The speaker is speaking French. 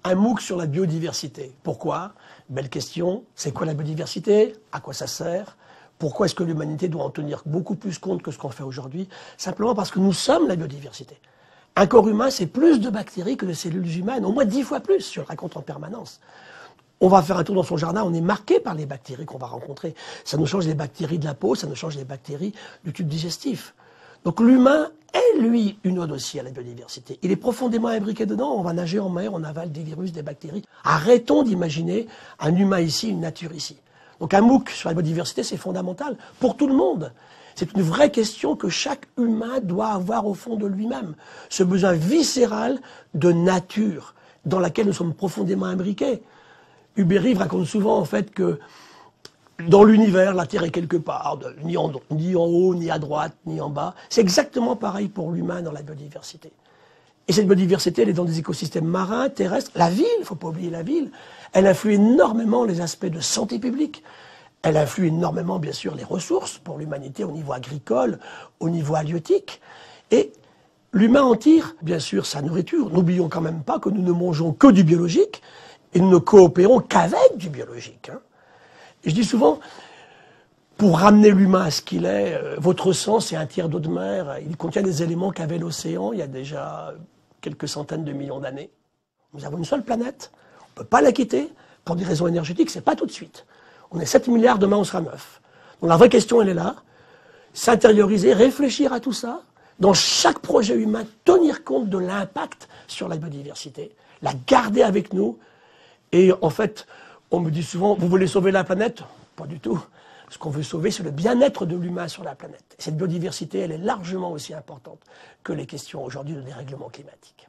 un MOOC sur la biodiversité. Pourquoi? Belle question. C'est quoi la biodiversité? À quoi ça sert? Pourquoi est-ce que l'humanité doit en tenir beaucoup plus compte que ce qu'on fait aujourd'hui? Simplement parce que nous sommes la biodiversité. Un corps humain, c'est plus de bactéries que de cellules humaines, au moins 10 fois plus, je le raconte en permanence. On va faire un tour dans son jardin, on est marqué par les bactéries qu'on va rencontrer. Ça nous change les bactéries de la peau, ça nous change les bactéries du tube digestif. Donc l'humain est, lui, une ode aussi à la biodiversité. Il est profondément imbriqué dedans, on va nager en mer, on avale des virus, des bactéries. Arrêtons d'imaginer un humain ici, une nature ici. Donc un MOOC sur la biodiversité, c'est fondamental pour tout le monde. C'est une vraie question que chaque humain doit avoir au fond de lui-même. Ce besoin viscéral de nature dans laquelle nous sommes profondément imbriqués. Hubert Reeves raconte souvent en fait que dans l'univers, la Terre est quelque part, ni en haut, ni à droite, ni en bas. C'est exactement pareil pour l'humain dans la biodiversité. Et cette biodiversité, elle est dans des écosystèmes marins, terrestres. La ville, il ne faut pas oublier la ville, elle influe énormément les aspects de santé publique. Elle influe énormément, bien sûr, les ressources pour l'humanité au niveau agricole, au niveau halieutique. Et l'humain en tire, bien sûr, sa nourriture. N'oublions quand même pas que nous ne mangeons que du biologique et nous ne coopérons qu'avec du biologique. Et je dis souvent, pour ramener l'humain à ce qu'il est, votre sang, c'est un tiers d'eau de mer. Il contient des éléments qu'avait l'océan il y a déjà quelques centaines de millions d'années. Nous avons une seule planète. On ne peut pas la quitter pour des raisons énergétiques. C'est pas tout de suite. On est 7 milliards, demain on sera 9. Donc la vraie question, elle est là. S'intérioriser, réfléchir à tout ça. Dans chaque projet humain, tenir compte de l'impact sur la biodiversité. La garder avec nous. Et en fait, on me dit souvent, vous voulez sauver la planète? Pas du tout. Ce qu'on veut sauver, c'est le bien-être de l'humain sur la planète. Et cette biodiversité, elle est largement aussi importante que les questions aujourd'hui de dérèglement climatique.